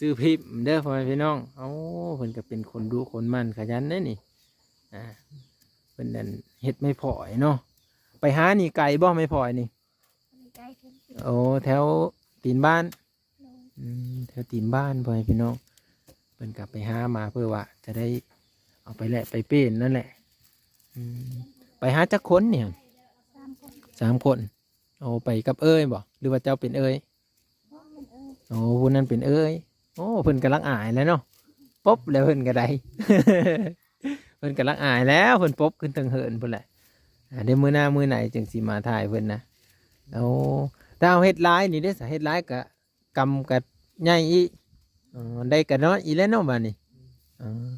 ซื้อพิมพ์เด้อพ่อแม่พี่น้องเอ้าเพิ่นก็เป็นคนดุคนมันขยันเด้อนี่อ่าเพิ่นนั่นเฮ็ดไม่พอยเนาะไปหานี่ไกลบ่ไม่พอยนี่ใกล้ถึงโอ้แถวตีนบ้านโดยแถวตีนบ้านพ่อแม่พี่น้องเพิ่นกลับไปหามาเพื่อว่าจะได้เอาไปแหละไปเป็นนั่นแหละอืมไปหาจักคนเนี่ย3 คน 3 คนโอ้ไปกับเอ้ยบ่หรือว่าเจ้าเป็นเอ้ย พ่อมันโอ้ผู้นั้นเป็นเอ้ยโอ้เพิ่นกำลังอายแล้วเนาะป๊บแล้วเพิ่นก็ได้ เพิ่นกำลังอายแล้วเพิ่นป๊บขึ้นตังเหินเพิ่นแหละเดี๋ยวมื้อหน้ามื้อไหนจึงสิมาถ่ายเพิ่นนะโอ้ถ้าเอาเฮ็ดร้ายนี่ได้อสาเฮ็ดร้ายกะกำกะใหญ่อีได้กะน้อยอีแล้วเนาะบัดนี้อ๋อ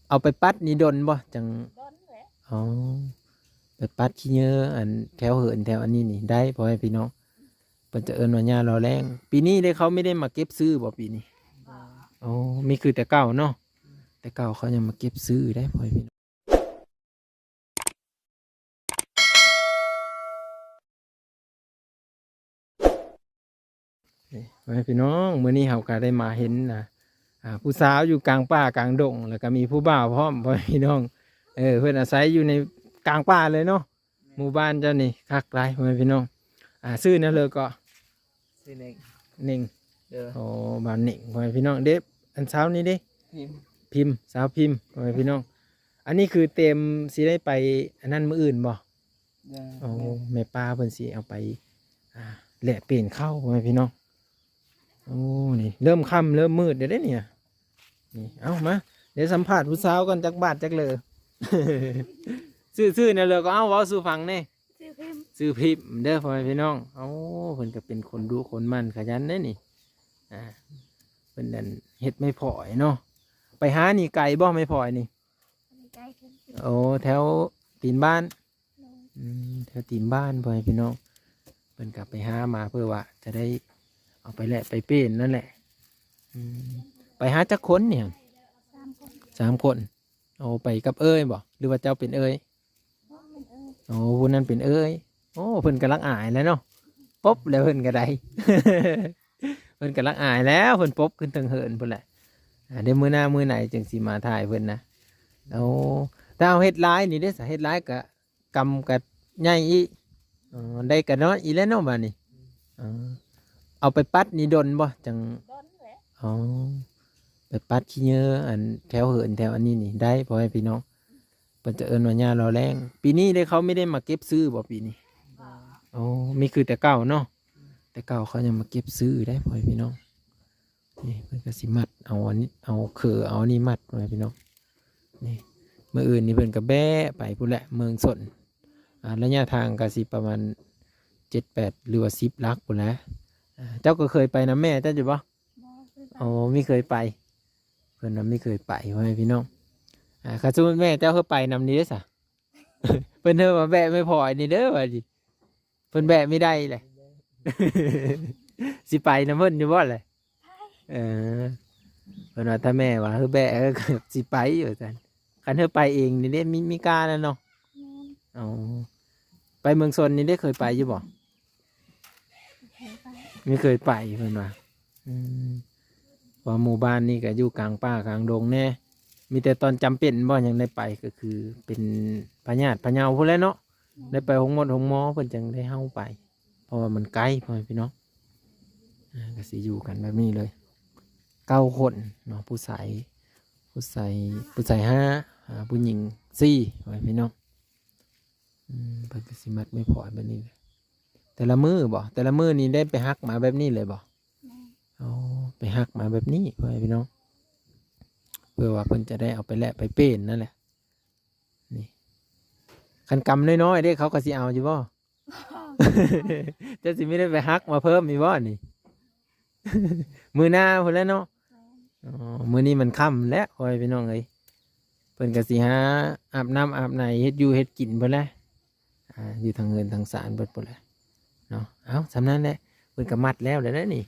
เอาไปปัดนี่ดนบ่จังโดนแหละอ๋อไปปัดขี้เหงื่ออันแถวเหินแถวอันนี้นี่ได้พ่อให้พี่น้องเพิ่นจะเอิ้นว่าหญ้ารอแรงปีนี้ได้เขาไม่ได้มาเก็บซื้อบ่ปีนี้โอ้มีคือแต่เก่าเนาะแต่เก่าเขายังมาเก็บซื้อได้พ่อให้พี่น้องนี่พ่อให้พี่น้องมื้อนี้เราก็ได้มาเห็นนะผู้สาวอยู่กลางป่ากลางดงแล้วก็มีผู้บ่าวพร้อมพ่อให้พี่น้องเพิ่นอาศัยอยู่ในกลางป่าเลยเนาะหมู่บ้านเจ้านี่คักหลายพ่อให้พี่น้องซื้อนั่นเลยก็ซื้อเน่งหนึ่งเด้อโอ้บ้านหนึ่งพ่อแม่พี่น้องเด็บอันเช้านี้เด้พิมพ์พิมพ์สาวพิมพ์พ่อแม่พี่น้องอันนี้คือเต็มสิได้ไปอันนั้นมื้ออื่นบ่เด้อโอ้แม่ป้าเพิ่นสิเอาไปแหละเปลี่ยนเข้าพ่อแม่พี่น้องโอ้นี่เริ่มค่ำเริ่มมืดเดี๋ยวได้เนี่ยนี่เอามาเดี๋ยวสัมภาษณ์ผู้สาวก่อนจักบาทจักเลย ซื่อๆเนี่ยเลยก็เอาเว้าสู่ฟังแน่ ซื้อพิมพ์ซื้อพิมพ์เด้อพ่อแม่พี่น้องเอ้าเพิ่นก็เป็นคนดุคนมันขยันเด้อนี่เพิ่นนั่นเฮ็ดไม่พอยเนาะไปหานี่ไกลบ่ไม่พอยนี่ใกล้ถึงโอ้แถวตีนบ้านโดยแถวตีนบ้านพ่อแม่พี่น้องเพิ่นกลับไปหามาเพื่อว่าจะได้เอาไปแหละไปเป็นนั่นแหละไปหาจักคนเนี่ย3 คน 3 คนโอ้ไปกับเอ้ยบ่หรือว่าเจ้าเป็นเอ้ยพ่อมันโอ้ผู้นั้นเป็นเอ้ยโอ้เพิ่นกำลังอายแล้วเนาะป๊บแล้วเพิ่นก็ได้ เพิ่นกำลังอายแล้วเพิ่นป๊บขึ้นตังเหินเพิ่นแหละเดี๋ยวมื้อหน้ามื้อไหนจึงสิมาถ่ายเพิ่นนะโอ้ถ้าเอาเฮ็ดร้ายนี่ได้อสาเฮ็ดร้ายกะกำกะใหญ่อีได้กะน้อยอีแล้วเนาะบัดนี้อ๋อเอาไปปัดนี่ดนบ่จังโดนแหละอ๋อไปปัดขี้เหงื่ออันแถวเหินแถวอันนี้นี่ได้พ่อให้พี่น้องเพิ่นจะเอิ้นว่าหญ้ารอแรงปีนี้ได้เขาไม่ได้มาเก็บซื้อบ่ปีนี้โอ้มีคือแต่เก่าเนาะแต่เก่าเขายังมาเก็บซื้อได้พ่อให้พี่น้องนี่เพิ่นก็สิมัดเอาอันนี้เอาเอาอันนี้มัดพ่อให้พี่น้องนี่มื้ออื่นนี่เพิ่นก็แบะไปพุ่นแหละเมืองสนระยะทางก็สิประมาณ7-8หรือว่า10ลักพุ่นแหละเจ้าก็เคยไปนะแม่เจ้าอยู่บ่บ่คือกัโอ้นไม่เคยไปเพิ่นน่ะไม่เคยไปพ่อให้พี่น้องข้าสู้แม่เจ้าเคยไปนำนี้เด้อสะ เพิ่นเธอมาแบะไม่พออันนี้เด้อว่าดิเพิ่นแบะไม่ได้เลย สิไปนำเพิ่นอยู่บ่เลยเออเพิ่นว่าถ้าแม่ว่าเฮอแบะก็สิไปอยู่ซั่นคันเธอไปเองนี่เด้มีกล้าแล้วเนาะแม่นอ๋อไปเมืองชนนี่ได้เคยไปอยู่บ่เคยไป ไม่เคยไปเพิ่นว่าอืมว่าหมู่บ้านนี่ก็อยู่กลางป่ากลางดงแน่มีแต่ตอนจำเป็นบ่ยังได้ไปก็คือเป็นพญาติพะเยาพุ่นแหล้วเนาะได้ไปหงหมอเพิ่นจังได้เฮาไปเพราะว่ามันไกลพ่อแม่พี่น้องก็สิอยู่กันแบบนี้เลย9 คนเนาะผู้ชาย5ผู้หญิง4พ่อแม่พี่น้องเพิ่นก็สิมัดไม่พอแบบนี้เลยแต่ละมื้อนี่ได้ไปฮักมาแบบนี้เลยบ่ แม่นเอาไปหักมาแบบนี้พ่อพี่น้องเพื่อว่าเพิ่นจะได้เอาไปแลกไปเป็นนั่นแหละนี่คันกำน้อยๆได้เขาก็สิเอาอยู่บ่ จะสิไม่ได้ไปหักมาเพิ่มมีบ่นี่ มือหน้าพุ่นแล้วเนาะอ๋อมือนี้มันค่ำแล้วพ่อพี่น้องเอ้ยเพิ่นก็สิหาอาบน้ำอาบในเฮ็ดอยู่เฮ็ดกินเพิ่นแหละอยู่ทางเงินทางศาลเพิ่นพุ่นแหละเนาะเอาสำนั้นแหละเพิ่นก็มัดแล้วเด้อนี่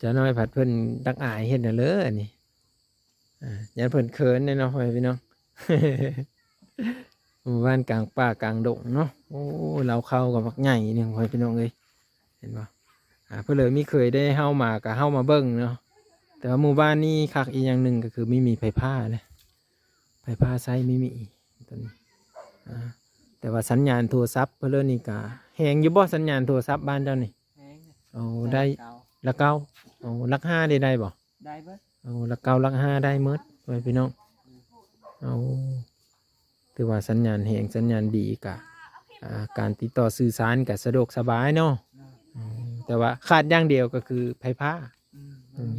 จะน้อยผัดเพิ่นตักอายเห็นน่ะเลยอันนี้ยันเพิ่นเขินเลยเนาะพี่น้อง หมู่บ้านกลางป่ากลางดงเนาะโอ้เราเข้ากับมักใหญ่หนึ่งพี่น้องเลยเห็นป่ะ เพื่อเลยไม่เคยได้เฮ้ามากับเฮ้ามาเบิ้งเนาะแต่ว่าหมู่บ้านนี่คักอีกอย่างหนึ่งก็คือไม่มีไฟฟ้าเลยไฟฟ้าใช้ไม่มีตอนนี้แต่ว่าสัญญาณโทรศัพท์เพื่อเลยนี่กะแหงอยู่บ่สัญญาณโทรศัพท์บ้านเจ้านี่ แห้งเนี่ย เอาได้ เก่า ละเก้าเอาลักห้าได้บ่ ได้เบิด เอาละเก้าลักห้าได้หมดไว้พี่น้องเอาถือว่าสัญญาณแหงสัญญาณดีกะการติดต่อสื่อสารกับสะดวกสบายเนาะ เนาะ แต่ว่าขาดอย่างเดียวก็คือไฟฟ้า อืม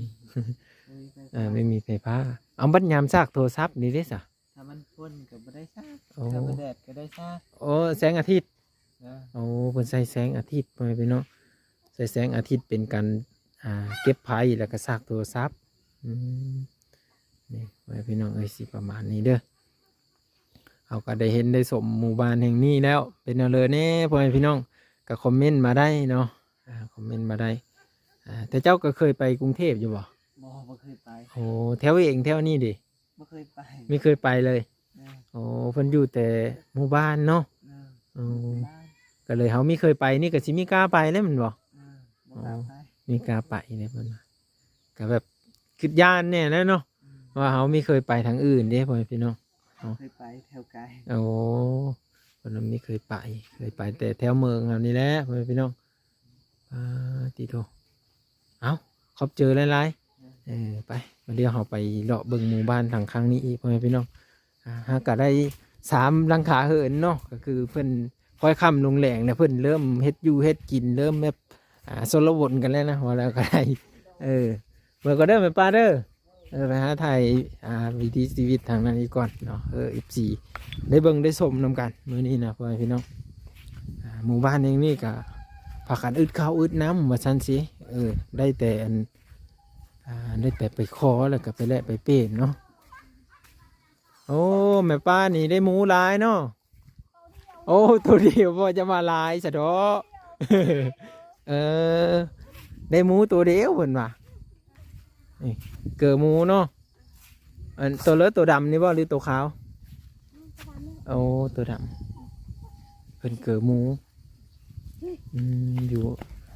ไม่มีไฟฟ้าเอาบัดยามซากโทรศัพท์นี่ได้สะ ถ้ามันพ่นก็บ่ได้ซาก โอ้ ถ้ามันแดดก็ได้ซาก โอ้แสงอาทิตย์ นะ โอ้เพิ่นใส่แสงอาทิตย์ไปพี่น้องใส่แสงอาทิตย์เป็นการเก็บภัยแล้วก็ซากโทรศัพท์นี่ไว้พี่น้องเอ้ยสิประมาณนี้เด้อเอาก็ได้เห็นได้สมหมู่บ้านแห่งนี้แล้วเป็นเอาเลยแน่พ่อแม่พี่น้องก็คอมเมนต์มาได้เนาะคอมเมนต์มาได้แต่เจ้าก็เคยไปกรุงเทพอยู่บ่ บ่เคยไป โอ้แถวเองแถวนี้ดิ บ่เคยไป ไม่เคยไปเลย นะ โอ้เพิ่นอยู่แต่หมู่บ้านเนาะ นะ อืม บ้าน ก็เลยเขาไม่เคยไปนี่ก็สิมีกล้าไปแล้วแมันบ่ นะบ่กล้าไป มีกล้าไปเนี่ยเพิ่นว่าก็แบบคิดย่านเนี่ยนะเนาะ อืม ว่าเขาไม่เคยไปทางอื่นเด้พ่อแม่พี่น้อง เคยไปแถวไกล โอ้เพิ่นว่าไม่เคยไปเคยไปแต่แถวเมืองเอานี่แหละพ่อแม่พี่น้องติโตเอาขอบเจอหลายๆไปมาเดี๋ยวเราไปเลาะเบิ่งหมู่บ้านทางครั้งนี้อีกพ่อแม่พี่น้องหากก็ได้3หลังคาเหินเนาะก็คือเพิ่นค่อยค่ำลงแหลงเนี่ยเพิ่นเริ่มเฮ็ดอยู่เฮ็ดกินเริ่มแบบสนวนกันแล้วนะว่าแล้วก็ได้เมื่อก็เด้อไปป้าเด้อไปหาไทยวิถีชีวิตทางนั้นอีกก่อนเนาะ14ได้เบิ่งได้ชมนำกันมื้อนี้นะพ่อแม่พี่น้องหมู่บ้านเองนี่ก็พากันอึดข้าวอึดน้ำว่าซั่นสิได้แต่ได้แต่ไปขอแล้วก็ไปแลกไปเป้นเนาะโอ้แม่ป้านี่ได้หมูหลายเนาะโอ้ตัวเดียวพ่อจะมาหลายสะดอ ได้หมูตัวเดียวเพิ่นว่านี่เกิดหมูเนาะอันตัวเลือตัวดำนี่บ่หรือตัวขาวโอ้ตัวดำเพิ่นเกิดหมูอยู่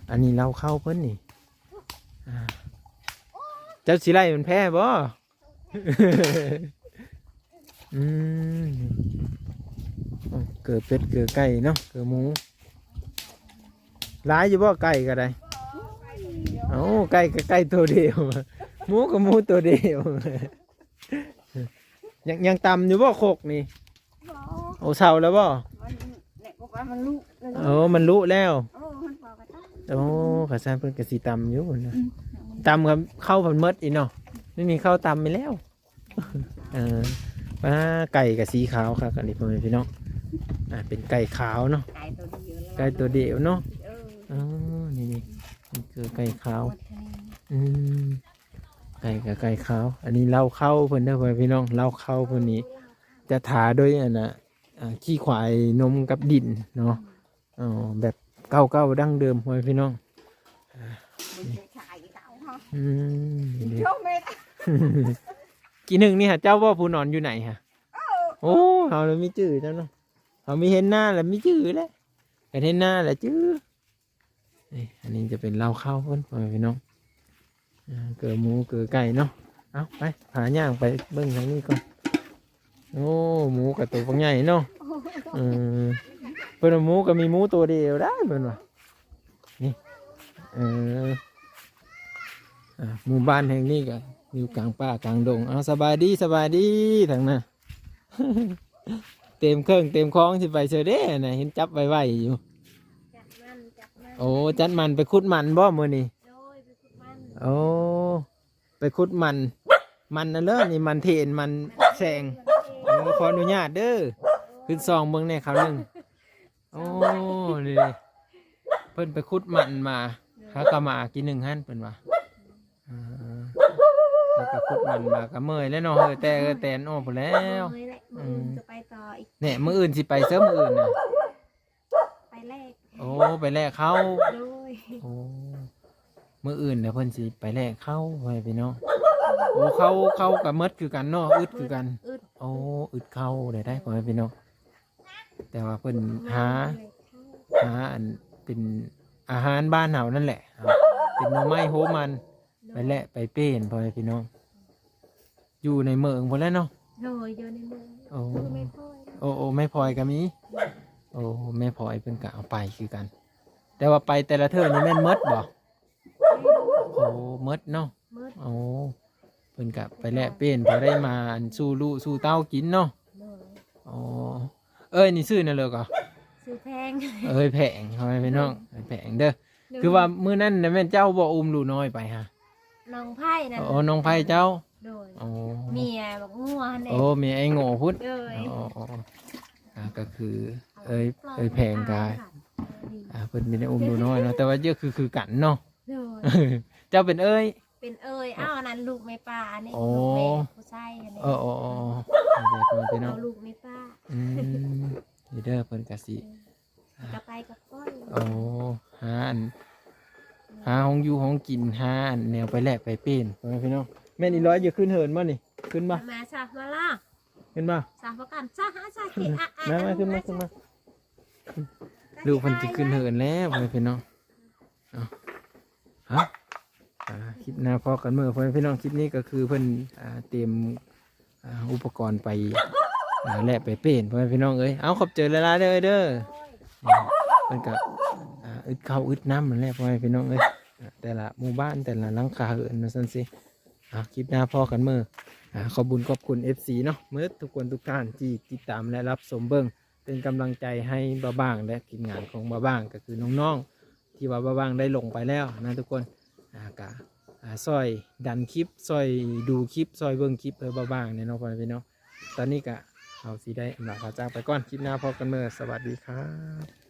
อันนี้เราเข้าเพิ่นนี่เจ้าสิไล่มันแพ้บ่ เกิดเป็ดเกิดไก่เนาะเกิดหมูร้ายอยู่บ่ไก่ก็ได้เอ้าไก่ก็ไก่ตัวเดียวหมูก็หมูตัวเดียว ยังตำอยู่บ่โคกนี่ บ่ โอ้เศร้าแล้วบ่ มันเนี่ยบอกว่ามันลูกเลย โอ้มันรู้แล้ว มันบอกกันตั้ง โอ้ข้าซานเพิ่นก็สิตำอยู่นะตำกับข้าวผัดมดอีกเนาะไม่มีข้าวตำไปแล้วปลาไก่กับสีขาวครับอันนี้พ่อแม่พี่น้องเป็นไก่ขาวเนาะ ไก่ตัวเดียวแล้ว ไก่ตัวเดียวเนาะ เออ อ๋อนี่มันคือไก่ขาว หมดเลย อืมไก่กับไก่ขาว อันนี้เล่าเข้าเพิ่นเด้อพ่อแม่พี่น้องเล่าเข้าเพิ่นนี้จะถาด้วยอันน่ะขี้ควายนมกับดินเนาะอ๋อแบบเก่าๆดั้งเดิมพ่อแม่พี่น้อง มันจะขายเก่าฮะ นี่ โชคเมต กี่หนึ่งนี่ฮะเจ้าว่าผู้นอนอยู่ไหนฮะโอ้เขาเลยไม่จื้อเจ้าเนาะเขาไม่เห็นหน้าแล้วไม่จื้อแล้วแต่เห็นหน้าแล้วจื้อนี่อันนี้จะเป็นเหล้าข้าวเพิ่นพ่อแม่พี่น้องเกลือหมูเกลือไก่เนาะเอาไปหาย่างไปเบิ้งทางนี้ก่อนโอ้หมูกับตัวพวกใหญ่เนาะเพิ่นว่าหมูก็มีหมูตัวเดียวได้เพิ่นว่านี่หมู่บ้านแห่งนี้ก็อยู่กลางป่ากลางดงเอาสบายดีทางนั้น เต็มเครื่องเต็มคลองสิไปเชอเด้นะเห็นจับไว้อยู่ จัดมัน โอ้จัดมันไปขุดมันบ่มื้อนี้ โดยไปคุดมัน โอ้ไปขุดมันนั่นเลยนี่มันเทนมันแสงขออนุญาตเด้อขึ้นซองเบิ่งแน่คราวหนึงโอ้นี่เพิ่นไปขุดมันมาหากะมากินหนึ่งหั่นเพิ่นว่าแล้วก็ขุดมันมาก็เมื่อยแล้วเนาะแต่แตนออกไปแล้ว เลยแหละมือจะไปต่ออีก เนี่ยมื้ออื่นสิไปเสริมมื้ออื่นน่ะ ไปแรก โอ้ไปแลกเข้า โดย โอ้มื้ออื่นเดี๋ยวเพิ่นสิไปแลกเข้าไว้พี่น้องโอ้เข้ากับมดคือกันเนาะอึดคือกัน อึด โอ้อึดเข้าได้ไว้พี่น้องแต่ว่าเพิ่นหาอันเป็นอาหารบ้านเฮานั่นแหละ เป็นหน่อไม้โหมันไปแหละไปเป็นพ่อแม่พี่น้องอยู่ในเมืองพุ่นแหล้วเนาะ โดยอยู่ในเมือง โอ้ คือไม่พ่อย โอ้แม่พลอยก็มีโอ้แม่พลอยเพิ่นก็เอาไปคือกัน แต่ว่าไปแต่ละเทื่อนี่แม่นหมดบ่โอ้หมดเนาะ มืด โอ้เพิ่นก็ไปแลกเป็นพอได้มาอันสู้ลูกสู้เต้ากินเนาะ โดย อ๋อเอ้ยนี่ซื้อนั่นเลยก็ ซื้อแพง เอ้ยแผงทำไมพี่น้องแผงเด้อคือว่ามื้อนั้นน่ะแม่นเจ้าบ่อุ้มลูกน้อยไปฮะ น้องไผ่นะ โอ้น้องไผเจ้า โดย โอ้ เมียบอกงัวเนี่ย โอ้มีไอ้โง่พุทธ โดย อ๋อก็คือเอ้ยแผงกายเพิ่นมีได้อุ้มลูกน้อยเนาะแต่ว่าเยอะคือกันเนาะ โดย เจ้าเป็นเอ้ย เป็นเอ้ยอ้าวอันนั้นลูกไม่ป้าอันนี้ โอ้ ลูกแม่ผู้ชายอันนี้ โอ้เด็กมาพี่น้อ เอา ง ลูกไม่ป้า นี่เด้อเพิ่นกะสิ กระไปกับก้อย โอ้หาอันหาห้องอยู่ห้องกินหาอันแนวไปแลกไปเป็นพ่อแม่พี่น้องแม่นอีร้อยอย่าขึ้นเหินบ่นี่ขึ้นบ่ มาซะมาล่ะ ขึ้นบ่ สาวประกันซะหาซะเกะอะอะ มาขึ้นมาลูกเพิ่นสิขึ้นเหินแล้วพ่อแม่พี่น้องเอาฮะคลิปหน้าพอกันมื้อพ่อแม่พี่น้องคลิปนี้ก็คือเพิ่นเตรียมอุปกรณ์ไปแลกไปเป็นพ่อแม่พี่น้องเอ้ยเอาขอบเจอหลายๆเด้อเด้อเพิ่นก็อึดข้าวอึดน้ำมันแหละพ่อแม่พี่น้องเอ้ยแต่ละหมู่บ้านแต่ละหลังคาเหินมาซั่นสิคลิปหน้าพอกันมื้อขอบคุญขอบคุณ FC เนาะมื้อทุกคนทุกท่านที่ติดตามและรับชมเบิ่งเป็นกำลังใจให้บ่าบ้างและทีมงานของบ่าบ้างก็คือน้องๆที่ว่าบ่าบ้างได้ลงไปแล้วนะทุกคนกะซอยดันคลิปซอยดูคลิปซอยเบิ่งคลิปบ่าบ้างเนี่ยเนาะพ่อแม่พี่น้องตอนนี้ก็เอาสิได้อำลาพระจากไปก่อนคลิปหน้าพบกันเมื่อสวัสดีครับ